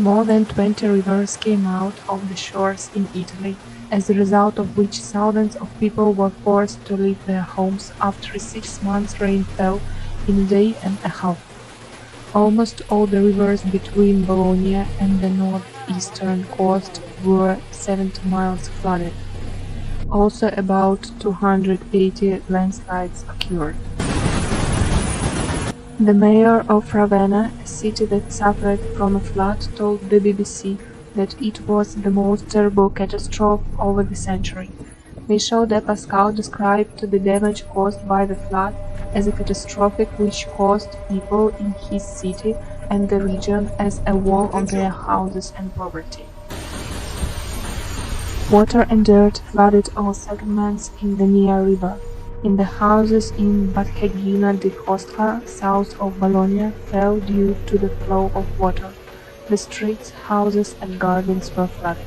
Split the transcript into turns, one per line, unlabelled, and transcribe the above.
More than 20 rivers came out of the shores in Italy, as a result of which thousands of people were forced to leave their homes after a 6-month rain fell in a day and a half. Almost all the rivers between Bologna and the northeastern coast were 70 miles flooded. Also about 280 landslides occurred. The mayor of Ravenna, a city that suffered from a flood, told the BBC that it was the most terrible catastrophe over the century. Michel de Pascal described the damage caused by the flood as a catastrophe which caused people in his city and the region as a wall on their houses and property. Water and dirt flooded all settlements in the near river. In the houses in Barchegina di Costa, south of Bologna, fell due to the flow of water. The streets, houses and gardens were flooded.